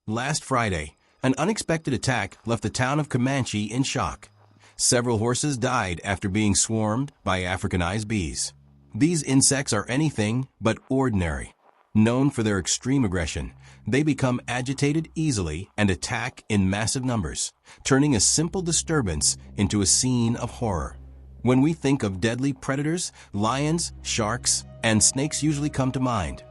Last Friday, an unexpected attack left the town of Comanche in shock. Several horses died after being swarmed by Africanized bees. These insects are anything but ordinary. Known for their extreme aggression, they become agitated easily and attack in massive numbers, turning a simple disturbance into a scene of horror. When we think of deadly predators, lions, sharks, and snakes usually come to mind.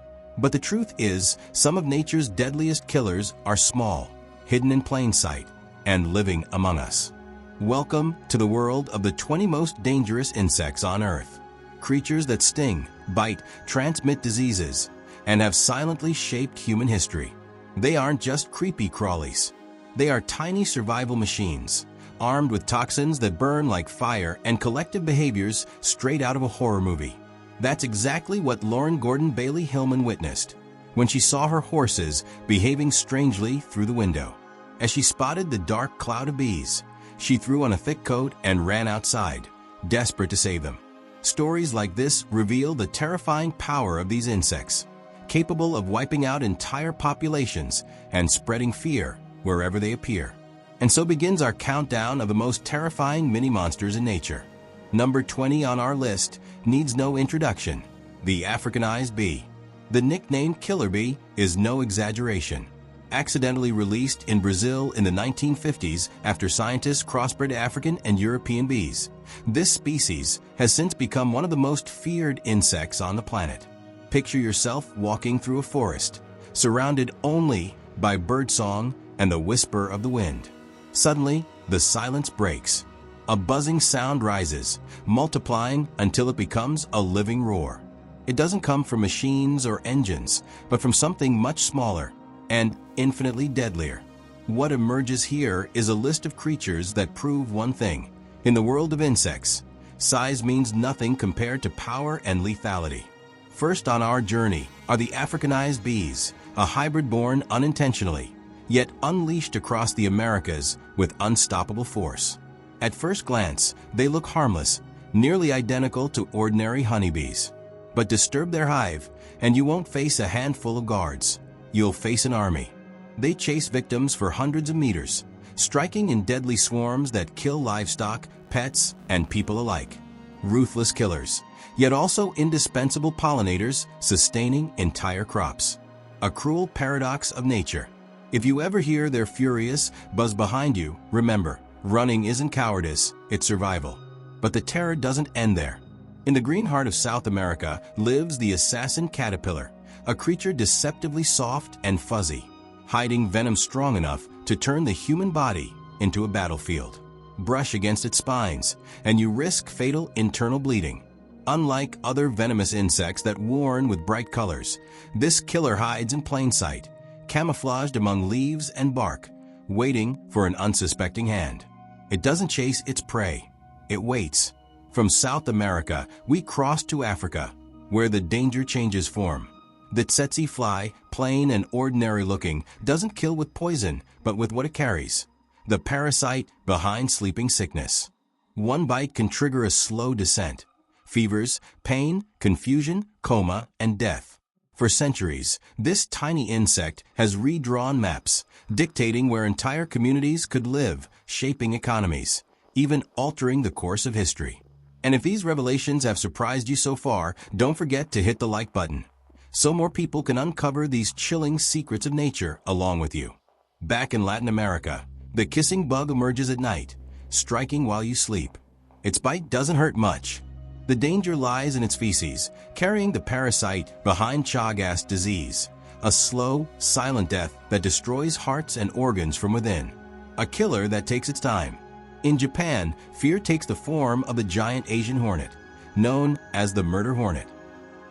But the truth is, some of nature's deadliest killers are small, hidden in plain sight, and living among us. Welcome to the world of the 20 most dangerous insects on Earth. Creatures that sting, bite, transmit diseases, and have silently shaped human history. They aren't just creepy crawlies. They are tiny survival machines, armed with toxins that burn like fire and collective behaviors straight out of a horror movie. That's exactly what Lauren Gordon Bailey Hillman witnessed when she saw her horses behaving strangely through the window. As she spotted the dark cloud of bees, she threw on a thick coat and ran outside, desperate to save them. Stories like this reveal the terrifying power of these insects, capable of wiping out entire populations and spreading fear wherever they appear. And so begins our countdown of the most terrifying mini-monsters in nature. Number 20 on our list needs no introduction: the Africanized bee. The nickname killer bee is no exaggeration. Accidentally released in Brazil in the 1950s after scientists crossbred African and European bees, this species has since become one of the most feared insects on the planet. Picture yourself walking through a forest, surrounded only by birdsong and the whisper of the wind. Suddenly, the silence breaks. A buzzing sound rises, multiplying until it becomes a living roar. It doesn't come from machines or engines, but from something much smaller and infinitely deadlier. What emerges here is a list of creatures that prove one thing: in the world of insects, size means nothing compared to power and lethality. First on our journey are the Africanized bees, a hybrid born unintentionally, yet unleashed across the Americas with unstoppable force. At first glance, they look harmless, nearly identical to ordinary honeybees. But disturb their hive, and you won't face a handful of guards. You'll face an army. They chase victims for hundreds of meters, striking in deadly swarms that kill livestock, pets, and people alike. Ruthless killers, yet also indispensable pollinators, sustaining entire crops. A cruel paradox of nature. If you ever hear their furious buzz behind you, remember, running isn't cowardice, it's survival. But the terror doesn't end there. In the green heart of South America lives the assassin caterpillar, a creature deceptively soft and fuzzy, hiding venom strong enough to turn the human body into a battlefield. Brush against its spines, and you risk fatal internal bleeding. Unlike other venomous insects that warn with bright colors, this killer hides in plain sight, camouflaged among leaves and bark, waiting for an unsuspecting hand. It doesn't chase its prey, it waits. From South America, we cross to Africa, where the danger changes form. The tsetse fly, plain and ordinary looking, doesn't kill with poison, but with what it carries: the parasite behind sleeping sickness. One bite can trigger a slow descent: fevers, pain, confusion, coma, and death. For centuries, this tiny insect has redrawn maps, dictating where entire communities could live, shaping economies, even altering the course of history. And if these revelations have surprised you so far, don't forget to hit the like button, so more people can uncover these chilling secrets of nature along with you. Back in Latin America, the kissing bug emerges at night, striking while you sleep. Its bite doesn't hurt much. The danger lies in its feces, carrying the parasite behind Chagas disease, a slow, silent death that destroys hearts and organs from within. A killer that takes its time. In Japan, fear takes the form of the giant Asian hornet, known as the murder hornet.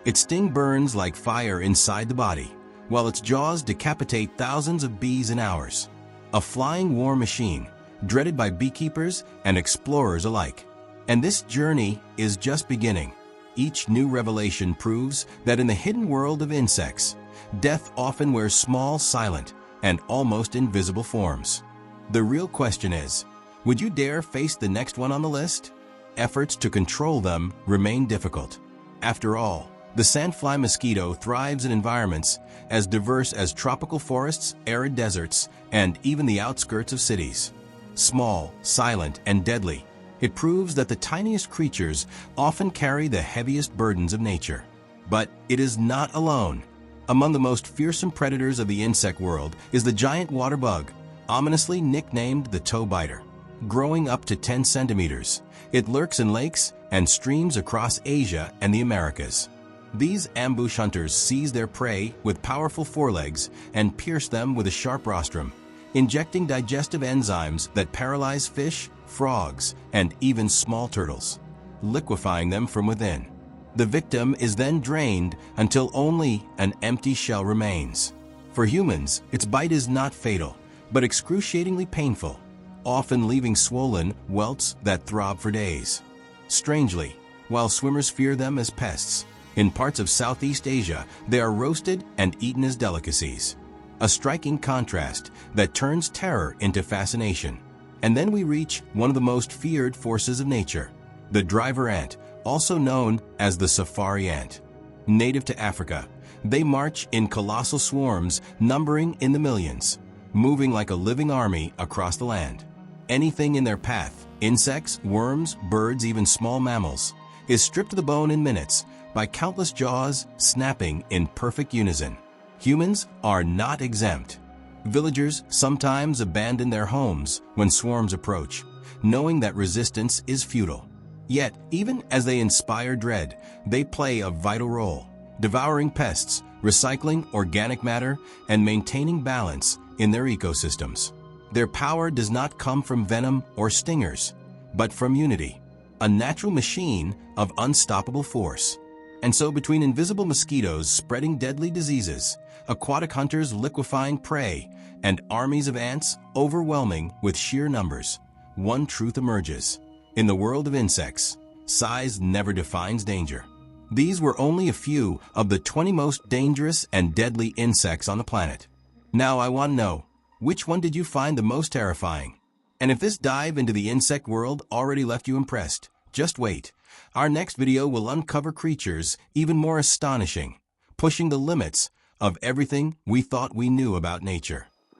Its sting burns like fire inside the body, while its jaws decapitate thousands of bees in hours. A flying war machine, dreaded by beekeepers and explorers alike. And this journey is just beginning. Each new revelation proves that in the hidden world of insects, death often wears small, silent, and almost invisible forms. The real question is, would you dare face the next one on the list? Efforts to control them remain difficult. After all, The sandfly mosquito thrives in environments as diverse as tropical forests, arid deserts, and even the outskirts of cities. Small, silent, and deadly, it proves that the tiniest creatures often carry the heaviest burdens of nature. But it is not alone. Among the most fearsome predators of the insect world is the giant water bug, ominously nicknamed the toe biter. Growing up to 10 centimeters, it lurks in lakes and streams across Asia and the Americas. These ambush hunters seize their prey with powerful forelegs and pierce them with a sharp rostrum, injecting digestive enzymes that paralyze fish, frogs, and even small turtles, liquefying them from within. The victim is then drained until only an empty shell remains. For humans, its bite is not fatal, but excruciatingly painful, often leaving swollen welts that throb for days. Strangely, while swimmers fear them as pests, in parts of Southeast Asia, they are roasted and eaten as delicacies. A striking contrast that turns terror into fascination. And then we reach one of the most feared forces of nature, the driver ant, also known as the safari ant. Native to Africa, they march in colossal swarms numbering in the millions, moving like a living army across the land. Anything in their path, insects, worms, birds, even small mammals, is stripped to the bone in minutes by countless jaws snapping in perfect unison. Humans are not exempt. Villagers sometimes abandon their homes when swarms approach, knowing that resistance is futile. Yet, even as they inspire dread, they play a vital role, devouring pests, recycling organic matter, and maintaining balance in their ecosystems. Their power does not come from venom or stingers, but from unity, a natural machine of unstoppable force. And so between invisible mosquitoes spreading deadly diseases, aquatic hunters liquefying prey, and armies of ants overwhelming with sheer numbers, one truth emerges. In the world of insects, size never defines danger. These were only a few of the 20 most dangerous and deadly insects on the planet. Now I want to know, which one did you find the most terrifying? And if this dive into the insect world already left you impressed, just wait. Our next video will uncover creatures even more astonishing, pushing the limits of everything we thought we knew about nature.